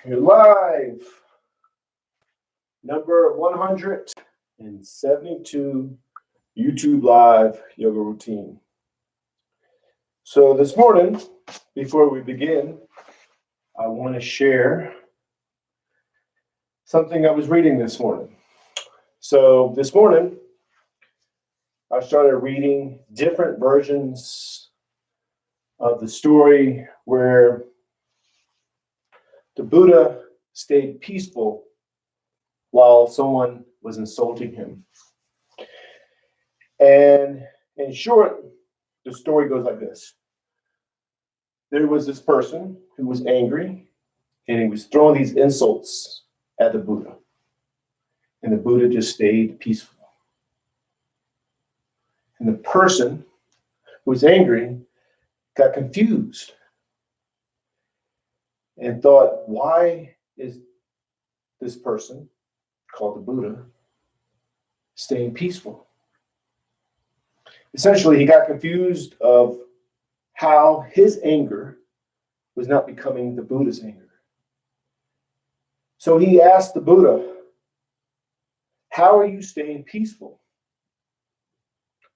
You're live. Number 172 YouTube Live Yoga Routine. So this morning, before we begin, I want to share something I was reading this morning. So this morning, I started reading different versions of the story where the Buddha stayed peaceful while someone was insulting him. And in short, the story goes like this. There was this person who was angry, and he was throwing these insults at the Buddha. And the Buddha just stayed peaceful. And the person who was angry got confused and thought, why is this person, called the Buddha, staying peaceful? Essentially, he got confused of how his anger was not becoming the Buddha's anger. So he asked the Buddha, how are you staying peaceful?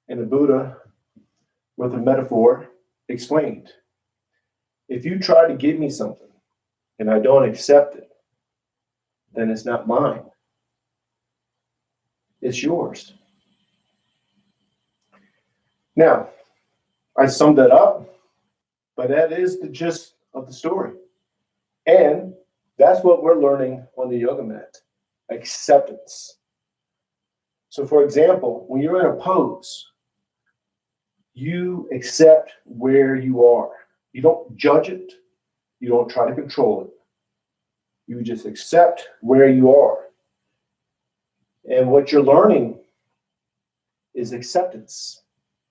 And the Buddha, with a metaphor, explained, if you try to give me something and I don't accept it, then it's not mine. It's yours. Now, I summed that up, but that is the gist of the story. And that's what we're learning on the yoga mat, acceptance. So for example, when you're in a pose, you accept where you are. You don't judge it. You don't try to control it. You just accept where you are. And what you're learning is acceptance.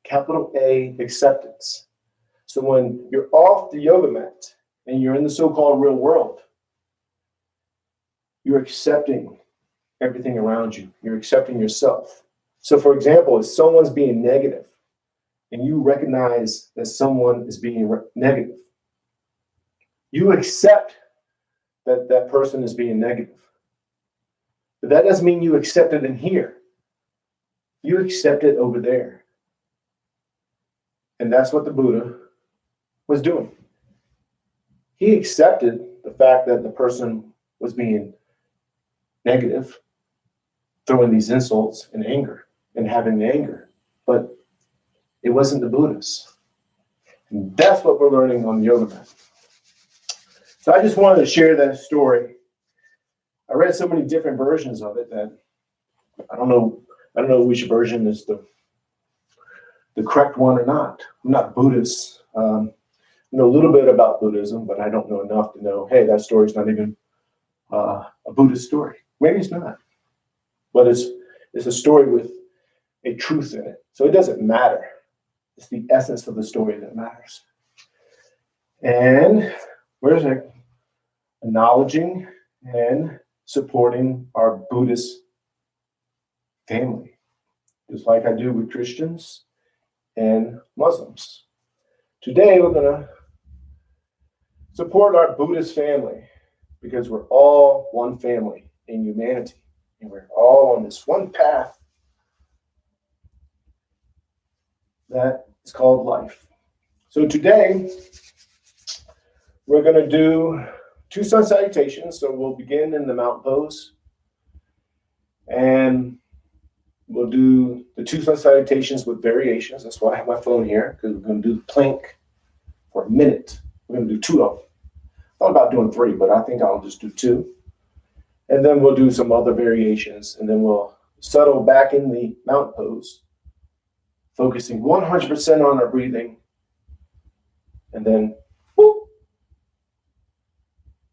Capital A, acceptance. So when you're off the yoga mat and you're in the so-called real world, you're accepting everything around you. You're accepting yourself. So for example, if someone's being negative and you recognize that someone is being negative, you accept that that person is being negative. But that doesn't mean you accept it in here. You accept it over there. And that's what the Buddha was doing. He accepted the fact that the person was being negative, throwing these insults and anger and having the anger. But it wasn't the Buddha's. And that's what we're learning on the yoga mat. So I just wanted to share that story. I read so many different versions of it that I don't know which version is the correct one or not. I'm not Buddhist. I know a little bit about Buddhism, but I don't know enough to know, hey, that story's not even a Buddhist story. Maybe it's not. But it's a story with a truth in it. So it doesn't matter. It's the essence of the story that matters. And where's it? Acknowledging and supporting our Buddhist family, just like I do with Christians and Muslims. Today, we're going to support our Buddhist family because we're all one family in humanity, and we're all on this one path that is called life. So today, we're going to do 2 sun salutations. So we'll begin in the mountain pose, and we'll do the 2 sun salutations with variations. That's why I have my phone here, because we're going to do the plank for a minute. We're going to do 2 of them. I thought about doing 3, but I think I'll just do 2. And then we'll do some other variations, and then we'll settle back in the mountain pose, focusing 100% on our breathing. And then, whoop,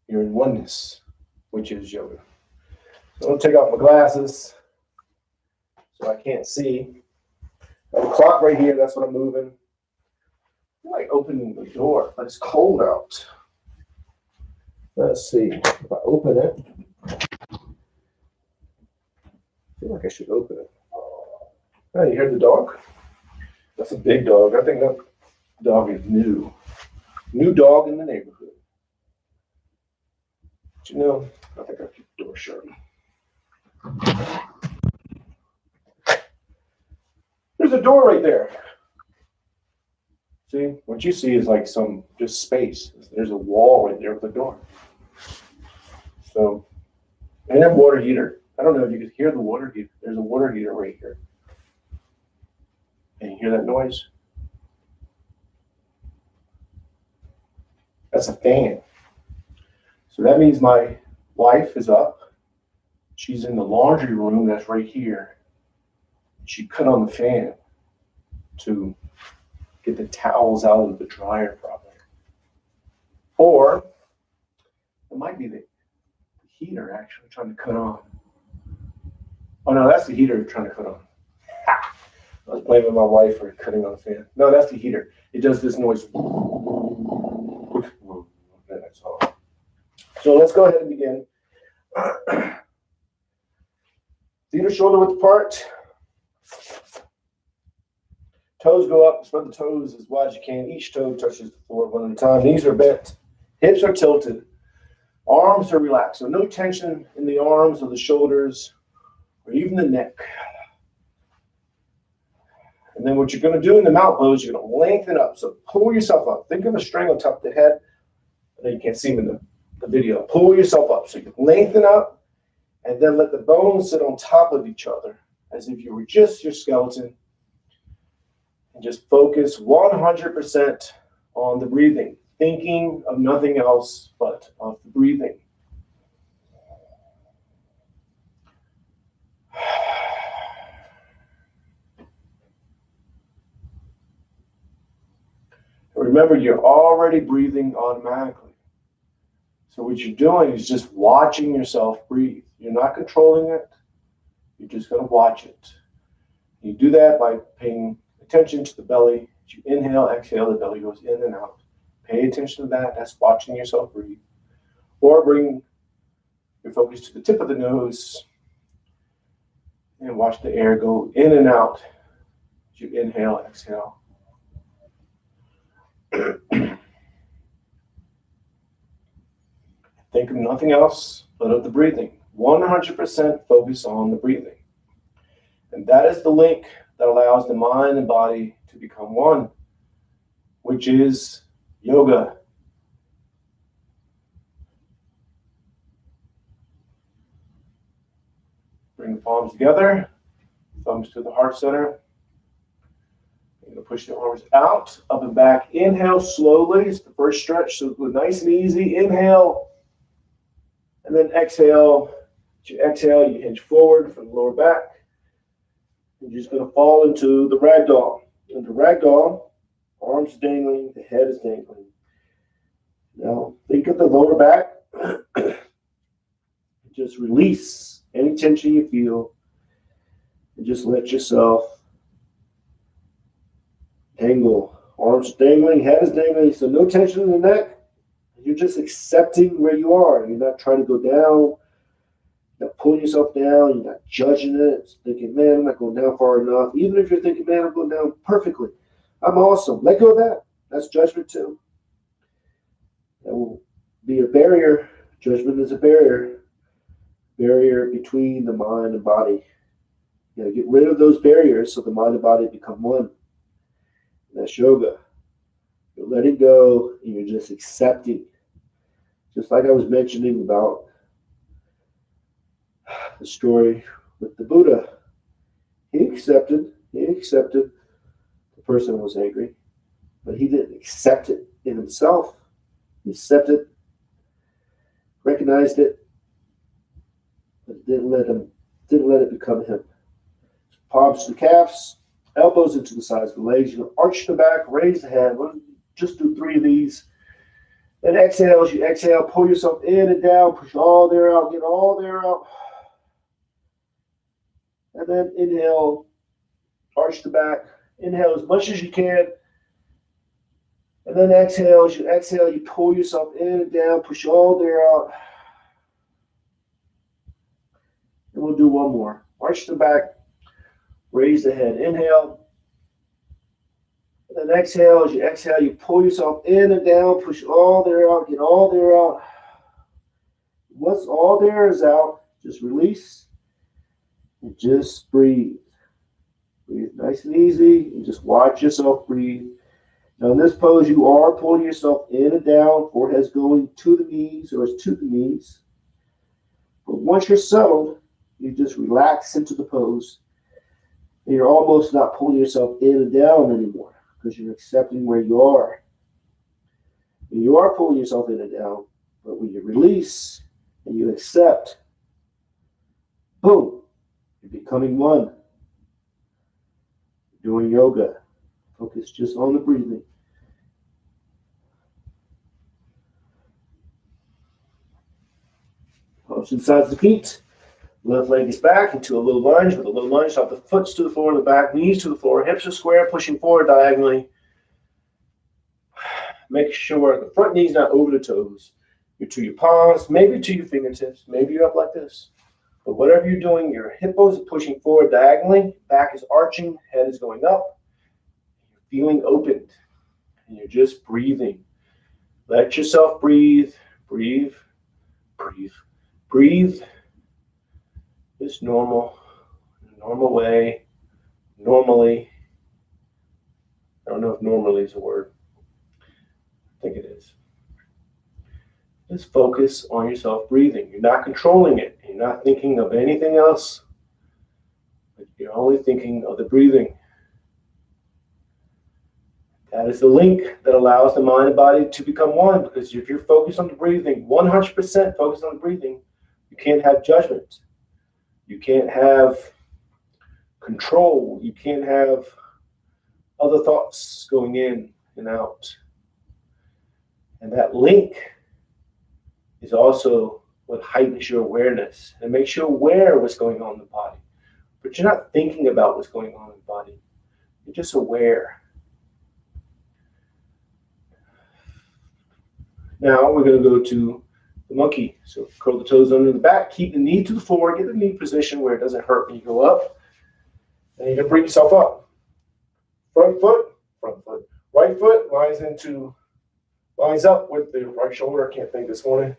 you're in oneness, which is yoga. So I'll take off my glasses so I can't see. I have a clock right here, that's what I'm moving. I feel like opening the door, but it's cold out. Let's see, if I open it, I feel like I should open it. Oh, you heard the dog? That's a big dog. I think that dog is new. New dog in the neighborhood. You know, I think I'll keep the door shut. There's a door right there. See, what you see is like some just space. There's a wall right there with a door. So, and a water heater. I don't know if you could hear the water heater. There's a water heater right here. Can you hear that noise? That's a fan. So that means my wife is up. She's in the laundry room that's right here. She cut on the fan to get the towels out of the dryer properly. Or it might be the heater actually trying to cut on. Oh no, that's the heater trying to cut on. Ha! I was blaming my wife for cutting on the fan. No, that's the heater. It does this noise. That's all. So let's go ahead and begin. Feet or shoulder width apart. Toes go up. Spread the toes as wide as you can. Each toe touches the floor one at a time. Knees are bent. Hips are tilted. Arms are relaxed. So no tension in the arms or the shoulders or even the neck. And then what you're going to do in the mount pose, you're going to lengthen up. So pull yourself up. Think of a string on top of the head. I know you can't see them in the video. Pull yourself up. So you lengthen up and then let the bones sit on top of each other as if you were just your skeleton. And just focus 100% on the breathing, thinking of nothing else but of the breathing. Remember, you're already breathing automatically. So what you're doing is just watching yourself breathe. You're not controlling it. You're just going to watch it. You do that by paying attention to the belly. As you inhale, exhale, the belly goes in and out. Pay attention to that. That's watching yourself breathe. Or bring your focus to the tip of the nose and watch the air go in and out as you inhale, exhale. Think of nothing else but of the breathing. 100% focus on the breathing. And that is the link that allows the mind and body to become one, which is yoga. Bring the palms together, thumbs to the heart center. You're going to push the arms out, up and back. Inhale slowly. It's the first stretch, so go nice and easy. Inhale, and then exhale. As you exhale, you hinge forward from the lower back. You're just going to fall into the ragdoll. Into ragdoll, arms dangling, the head is dangling. Now, think of the lower back. Just release any tension you feel. And just let yourself dangle. Arms dangling, head is dangling. So no tension in the neck. You're just accepting where you are. You're not trying to go down. You're not pulling yourself down. You're not judging it. Thinking, man, I'm not going down far enough. Even if you're thinking, man, I'm going down perfectly. I'm awesome. Let go of that. That's judgment too. That will be a barrier. Judgment is a barrier. Barrier between the mind and body. You got to get rid of those barriers so the mind and body become one. And that's yoga. You're letting go and you're just accepting. Just like I was mentioning about the story with the Buddha. He accepted the person was angry, but he didn't accept it in himself. He accepted, recognized it, but didn't let it become him. Palms to the calves, elbows into the sides of the legs. You arch the back, raise the head. We'll just do 3 of these. Then exhale. As you exhale, pull yourself in and down, push all the air out, get all the air out. And then inhale, arch the back. Inhale as much as you can. And then exhale. As you exhale, you pull yourself in and down, push all the air out. And we'll do one more. Arch the back, raise the head. Inhale. And then exhale. As you exhale, you pull yourself in and down, push all the air out, get all the air out. Once all the air is out, just release and just breathe. Breathe nice and easy and just watch yourself breathe. Now in this pose, you are pulling yourself in and down, forehead's going to the knees or it's to the knees. But once you're settled, you just relax into the pose. And you're almost not pulling yourself in and down anymore because you're accepting where you are. And you are pulling yourself in and down, but when you release and you accept, boom, you're becoming one. You're doing yoga. Focus just on the breathing. Motion sides the feet. Left leg is back into a low lunge. With a low lunge, drop the foot to the floor, the back knees to the floor, hips are square, pushing forward diagonally. Make sure the front knee's not over the toes. You're to your palms, maybe to your fingertips, maybe you're up like this. But whatever you're doing, your hippos are pushing forward diagonally, back is arching, head is going up. You're feeling opened, and you're just breathing. Let yourself breathe, breathe, breathe, breathe. Just normal way, normally. I don't know if normally is a word. I think it is. Just focus on yourself breathing. You're not controlling it. You're not thinking of anything else. But you're only thinking of the breathing. That is the link that allows the mind and body to become one. Because if you're focused on the breathing, 100% focused on the breathing, you can't have judgment. You can't have control. You can't have other thoughts going in and out. And that link is also what heightens your awareness and makes you aware of what's going on in the body. But you're not thinking about what's going on in the body. You're just aware. Now we're going to go to the monkey. So curl the toes under the back, keep the knee to the floor, get the knee position where it doesn't hurt when you go up. And you're going to bring yourself up. Front foot. Right foot lines up with the right shoulder. I can't think this morning.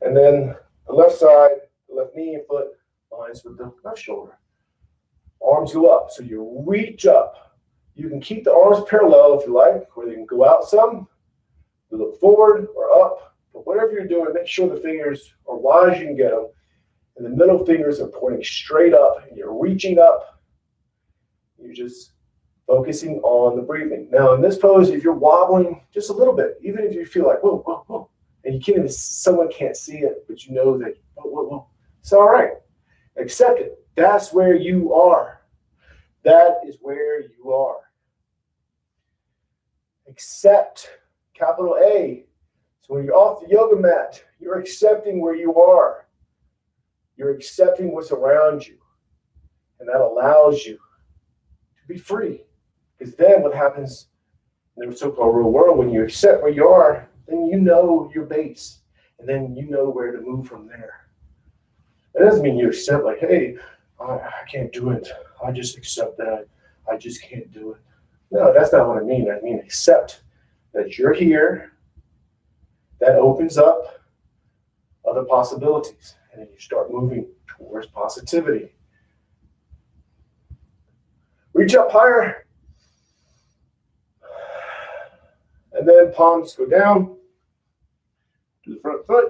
And then the left side, the left knee and foot lines with the left shoulder. Arms go up. So you reach up. You can keep the arms parallel if you like, or they can go out some. You look forward or up. But whatever you're doing, make sure the fingers are wide as you can get them. And the middle fingers are pointing straight up. And you're reaching up. You're just focusing on the breathing. Now, in this pose, if you're wobbling just a little bit, even if you feel like, whoa, whoa, whoa, and you can't even, someone can't see it, but you know that, whoa, whoa, whoa, it's all right. Accept it. That's where you are. That is where you are. Accept, capital A. So when you're off the yoga mat, you're accepting where you are. You're accepting what's around you. And that allows you to be free. Because then what happens in the so-called real world, when you accept where you are, then you know your base. And then you know where to move from there. It doesn't mean you accept like, hey, I can't do it. I just accept that. I just can't do it. No, that's not what I mean. I mean accept that you're here. That opens up other possibilities. And then you start moving towards positivity. Reach up higher. And then palms go down to the front foot.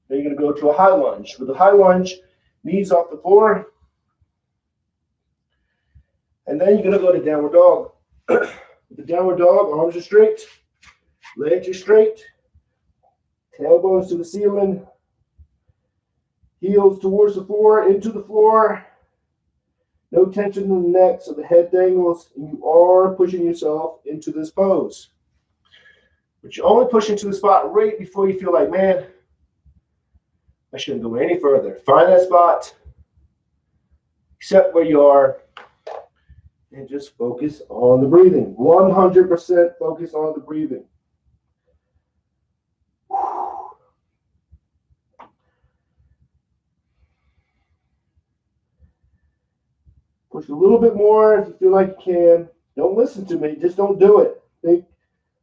Then you're going to go to a high lunge. With a high lunge, knees off the floor. And then you're going to go to downward dog. With the downward dog, arms are straight, legs are straight, tailbones to the ceiling, heels towards the floor, into the floor. No tension in the neck, so the head dangles, and you are pushing yourself into this pose. But you only push into the spot right before you feel like, man, I shouldn't go any further. Find that spot, accept where you are, and just focus on the breathing. 100% focus on the breathing. Push a little bit more if you feel like you can. Don't listen to me. Just don't do it. Think,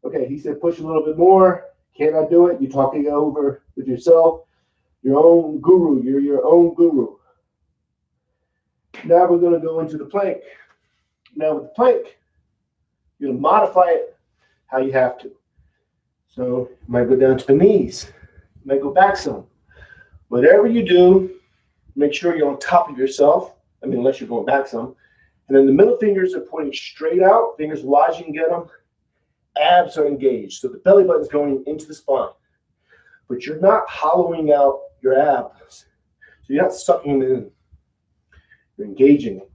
okay, he said push a little bit more. Can I do it? You're talking over with yourself. your own guru. You're your own guru. Now we're going to go into the plank. Now with the plank, you're going to modify it how you have to. So you might go down to the knees. You might go back some. Whatever you do, make sure you're on top of yourself. I mean, unless you're going back some. And then the middle fingers are pointing straight out. Fingers wide as you can get them. Abs are engaged. So the belly button's going into the spine. But you're not hollowing out your abs. So you're not sucking them in. You're engaging them.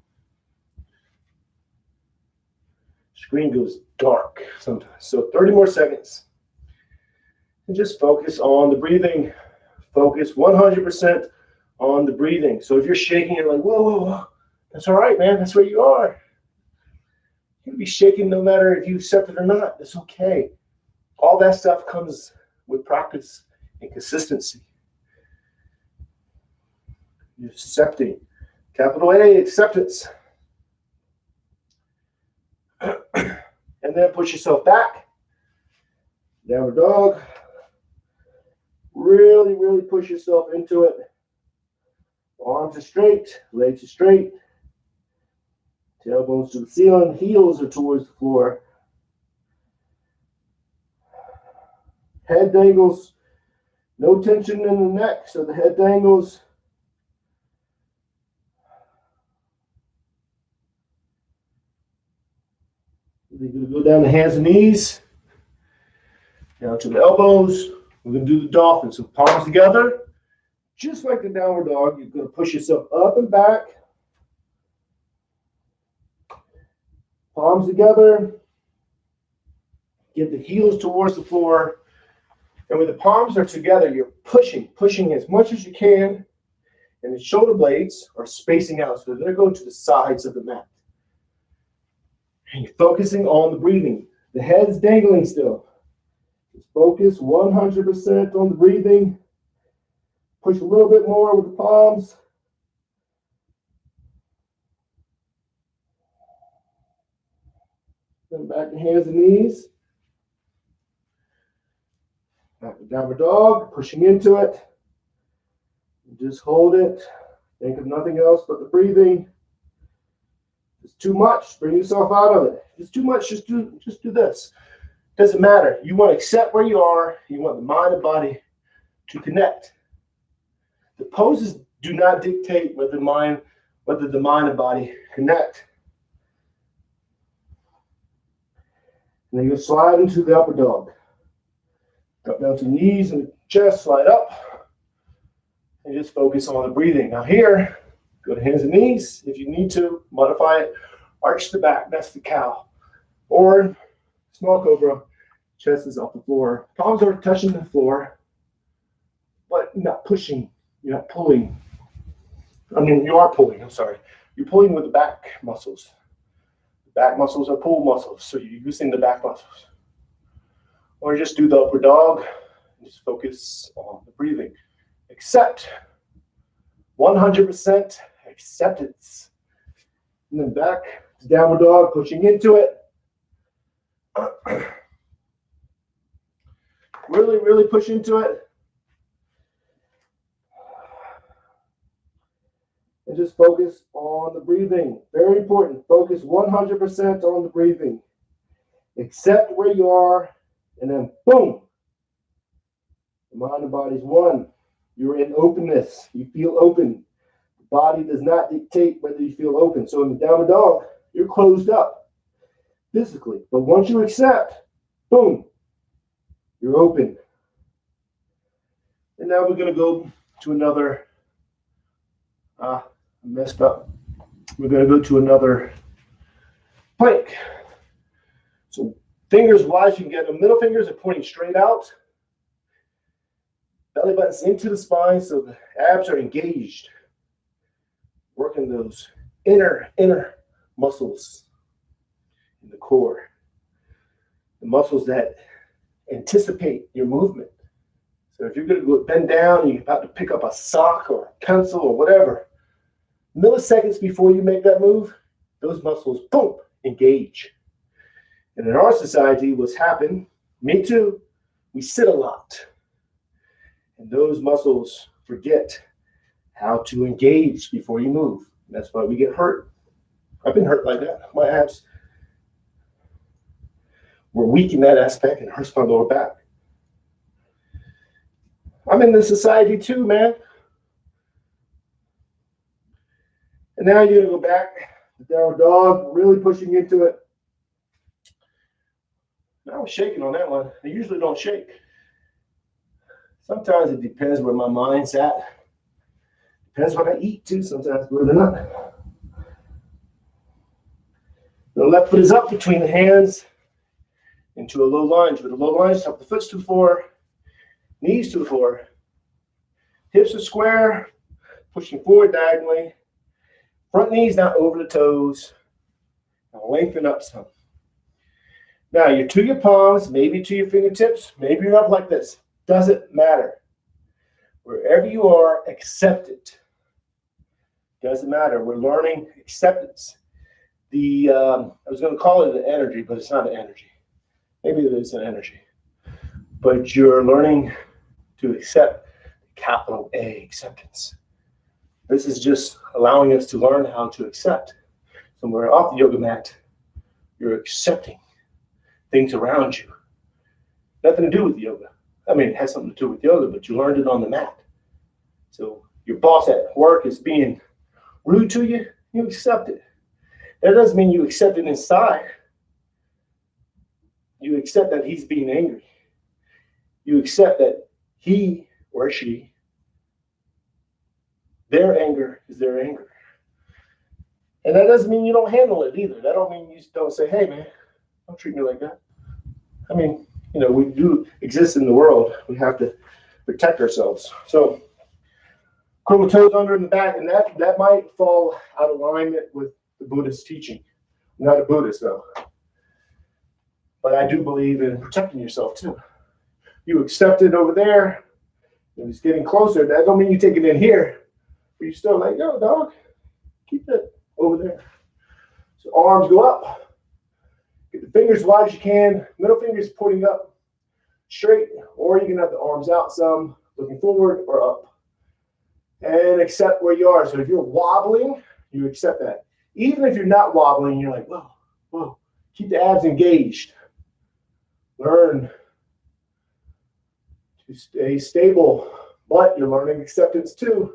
Screen goes dark sometimes. So 30 more seconds. And just focus on the breathing. Focus 100% on the breathing. So if you're shaking, you're like, whoa, whoa, whoa. That's all right, man. That's where you are. You'll be shaking no matter if you accept it or not. That's okay. All that stuff comes with practice and consistency. You're accepting. Capital A, acceptance. And then push yourself back. Downward dog. Really, really push yourself into it. Arms are straight, legs are straight. Tailbones to the ceiling, heels are towards the floor. Head dangles. No tension in the neck, so the head dangles. We're going to go down the hands and knees. Down to the elbows. We're going to do the dolphin. So palms together. Just like the downward dog, you're going to push yourself up and back. Palms together. Get the heels towards the floor. And when the palms are together, you're pushing as much as you can. And the shoulder blades are spacing out. So they're going to the sides of the mat. And you're focusing on the breathing. The head's dangling still. Just focus 100% on the breathing. Push a little bit more with the palms. Then back to hands and knees. Back to downward dog, pushing into it. Just hold it. Think of nothing else but the breathing. It's too much. Bring yourself out of it. It's too much. Just do this. Doesn't matter. You want to accept where you are. You want the mind and body to connect. The poses do not dictate whether the mind and body connect. And then you slide into the upper dog. Drop down to the knees and the chest, slide up. And just focus on the breathing. Now here, go to hands and knees. If you need to, modify it. Arch the back, that's the cow. Or small cobra, chest is off the floor. Palms are touching the floor, but you're not pushing, you're not pulling. I mean, you are pulling, I'm sorry. You're pulling with the back muscles. The back muscles are pull muscles, so you're using the back muscles. Or just do the upper dog, and just focus on the breathing. Accept, 100% acceptance. And then back to downward dog, pushing into it. Really, really push into it. And just focus on the breathing. Very important. Focus 100% on the breathing. Accept where you are, and then boom. The mind and body's one. You're in openness. You feel open. The body does not dictate whether you feel open. So in the downward dog, you're closed up physically. But once you accept, boom, you're open. And now we're going to go to another, I messed up. We're going to go to another plank. So fingers wide, you can get them. Middle fingers are pointing straight out. Belly button's into the spine, so the abs are engaged. Working those inner muscles in the core. The muscles that anticipate your movement. So if you're going to go bend down and you're about to pick up a sock or a pencil or whatever, milliseconds before you make that move, those muscles, boom, engage. And in our society, what's happened, me too, we sit a lot. And those muscles forget how to engage before you move. That's why we get hurt. I've been hurt like that. My abs were weak in that aspect and it hurts my lower back. I'm in this society too, man. And now you're gonna go back. The downward dog, really pushing into it. I was shaking on that one. I usually don't shake. Sometimes it depends where my mind's at. Depends what I eat too, sometimes, believe it or not. The left foot is up between the hands into a low lunge. With a low lunge, top of the foot to the floor, knees to the floor. Hips are square, pushing forward diagonally. Front knees not over the toes. Now lengthen up some. Now you're to your palms, maybe to your fingertips, maybe you're up like this. Doesn't matter. Wherever you are, accept it. Doesn't matter. We're learning acceptance. I was going to call it an energy, but it's not an energy. Maybe it is an energy. But you're learning to accept capital A, acceptance. This is just allowing us to learn how to accept. So when we're off the yoga mat, you're accepting things around you. Nothing to do with yoga. I mean, it has something to do with yoga, but you learned it on the mat. So your boss at work is being rude to you, you accept it. That doesn't mean you accept it inside. You accept that he's being angry. You accept that he or she, their anger is their anger. And that doesn't mean you don't handle it either. That don't mean you don't say, hey man, don't treat me like that. I mean, we do exist in the world. We have to protect ourselves. So curl the toes under in the back, and that might fall out of alignment with the Buddhist teaching. I'm not a Buddhist though. But I do believe in protecting yourself too. You accept it over there, and it's getting closer. That don't mean you take it in here, but you're still like, yo, dog, keep it over there. So arms go up. Get the fingers wide as you can. Middle fingers pointing up straight, or you can have the arms out some, looking forward or up. And accept where you are. So if you're wobbling, you accept that. Even if you're not wobbling, you're like, whoa, whoa. Keep the abs engaged. Learn to stay stable, but you're learning acceptance too.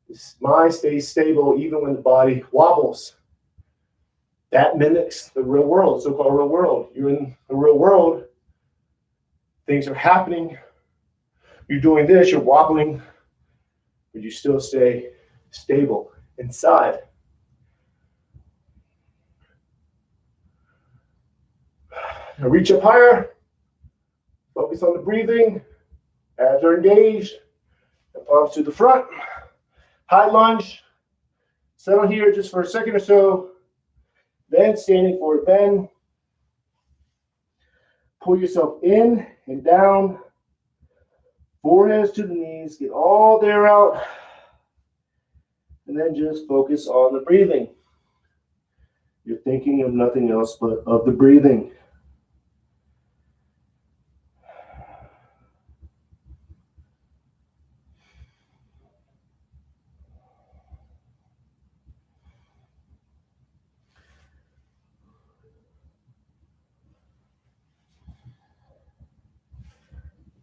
This mind stays stable even when the body wobbles. That mimics the real world, so-called real world. You're in the real world. Things are happening. You're doing this, you're wobbling, but you still stay stable inside. Now reach up higher. Focus on the breathing. Abs are engaged. The palms to the front. High lunge. Settle here just for a second or so. Then standing forward bend. Pull yourself in and down. Foreheads to the knees. Get all the air out. And then just focus on the breathing. You're thinking of nothing else but of the breathing.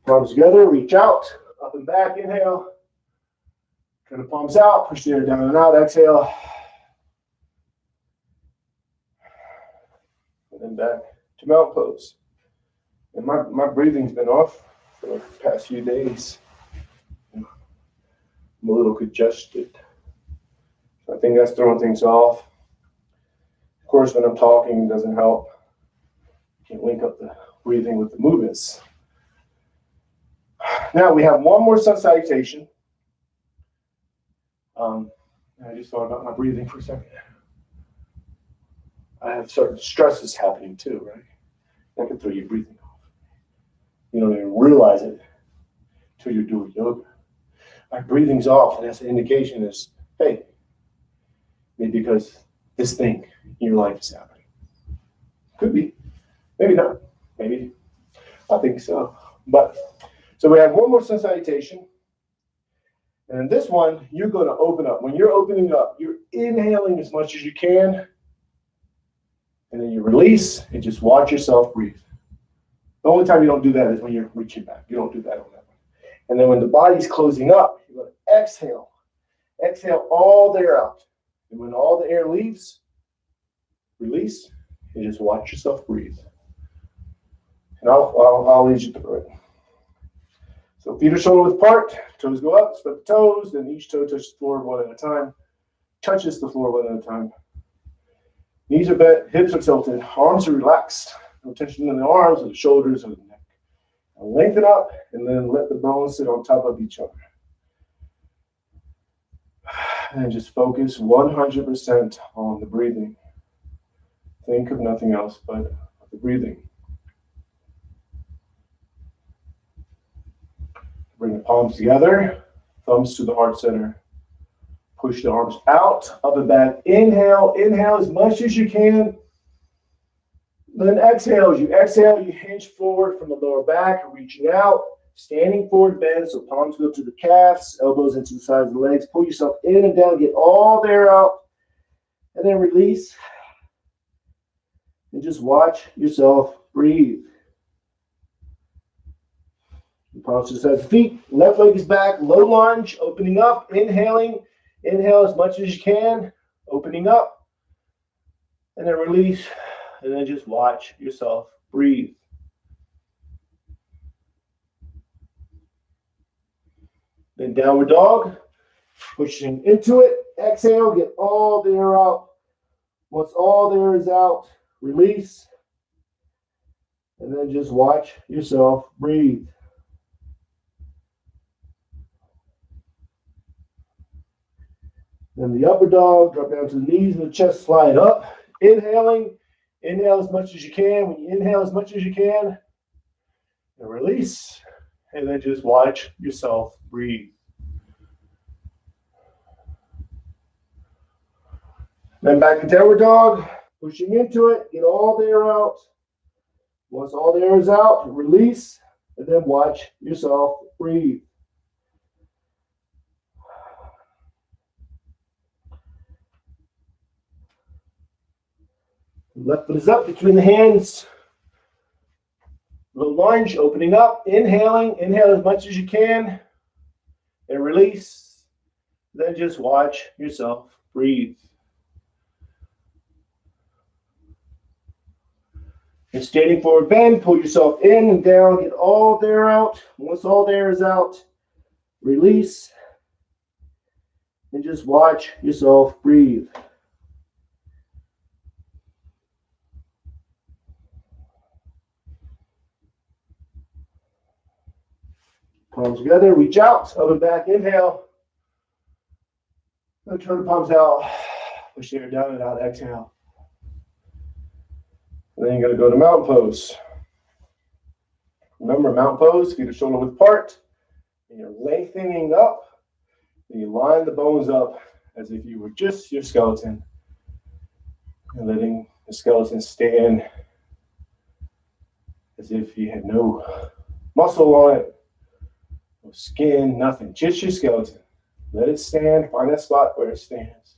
Palms together, reach out, up and back, inhale. Turn the palms out, push the air down and out, exhale. And then back to mountain pose. And my breathing's been off for the past few days. I'm a little congested. So I think that's throwing things off. Of course, when I'm talking, it doesn't help. You can link up the breathing with the movements. Now we have one more sun salutation. I just thought about my breathing for a second. I have certain stresses happening too, right? That can throw your breathing off. You don't even realize it until you're doing yoga. My breathing's off, and that's an indication is, hey, maybe because this thing in your life is happening. Could be, maybe not, maybe. I think so. But so we have one more sun salutation. And in this one, you're going to open up. When you're opening up, you're inhaling as much as you can, and then you release and just watch yourself breathe. The only time you don't do that is when you're reaching back. You don't do that on that one. And then when the body's closing up, you're going to exhale. Exhale all the air out. And when all the air leaves, release and just watch yourself breathe. And I'll lead you through it. So feet are shoulder width apart, toes go up, spread the toes, then each toe touches the floor one at a time. Touches the floor one at a time. Knees are bent, hips are tilted, arms are relaxed. No tension in the arms or the shoulders or the neck. Now lengthen up and then let the bones sit on top of each other. And just focus 100% on the breathing. Think of nothing else but the breathing. Bring the palms together, thumbs to the heart center. Push the arms out, up and back. Inhale, inhale as much as you can. Then exhale. As you exhale, you hinge forward from the lower back, reaching out, standing forward bend, so palms go to the calves, elbows into the sides of the legs. Pull yourself in and down, get all the air out, and then release. And just watch yourself breathe. Palms to the sides of the feet, left leg is back, low lunge, opening up, inhaling. Inhale as much as you can, opening up, and then release, and then just watch yourself breathe. Then downward dog, pushing into it, exhale, get all the air out. Once all the air is out, release, and then just watch yourself breathe. Then the upper dog, drop down to the knees and the chest slide up. Inhaling, inhale as much as you can. When you inhale as much as you can, and release, and then just watch yourself breathe. Then back to downward dog, pushing into it, get all the air out. Once all the air is out, release, and then watch yourself breathe. Left foot is up between the hands. Little lunge, opening up, inhaling. Inhale as much as you can. And release. Then just watch yourself breathe. And standing forward bend, pull yourself in and down, get all the air out. Once all the air is out, release. And just watch yourself breathe. Palms together, reach out, up and back, inhale. Then turn the palms out, push the air down and out, exhale. And then you're going to go to mountain pose. Remember, mountain pose, feet are shoulder width apart. And you're lengthening up. And you line the bones up as if you were just your skeleton. And letting the skeleton stand as if you had no muscle on it. No skin, nothing, just your skeleton. Let it stand, find that spot where it stands.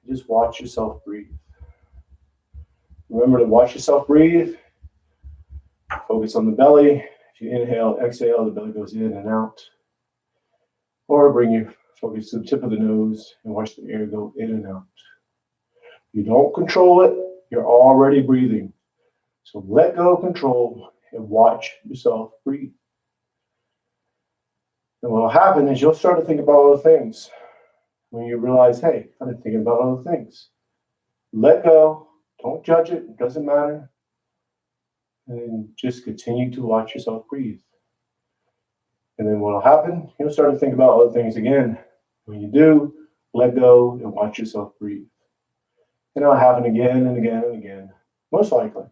Just watch yourself breathe. Remember to watch yourself breathe. Focus on the belly. If you inhale, exhale, the belly goes in and out. Or bring your focus to the tip of the nose and watch the air go in and out. You don't control it, you're already breathing. So let go of control and watch yourself breathe. And what will happen is you'll start to think about other things. When you realize, hey, I'm thinking about other things. Let go. Don't judge it. It doesn't matter. And just continue to watch yourself breathe. And then what will happen? You'll start to think about other things again. When you do, let go and watch yourself breathe. And it'll happen again and again and again. Most likely.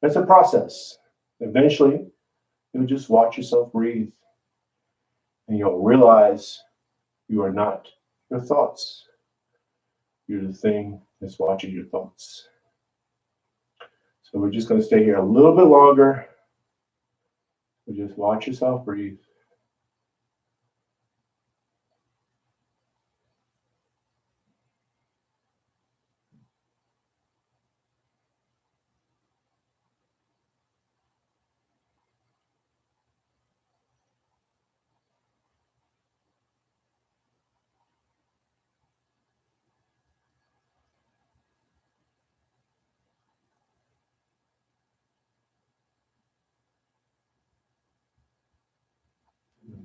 It's a process. Eventually, you'll just watch yourself breathe. And you'll realize you are not your thoughts. You're the thing that's watching your thoughts. So we're just going to stay here a little bit longer. So just watch yourself breathe.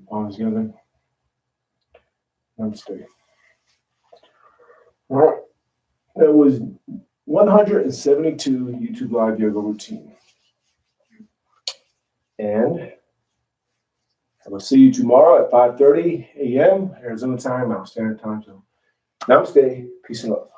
Palms together. Namaste. All right. That was 172 YouTube Live Yoga Routine. And I will see you tomorrow at 5:30 a.m. Arizona time, Mountain Standard Time. So, namaste, peace and love.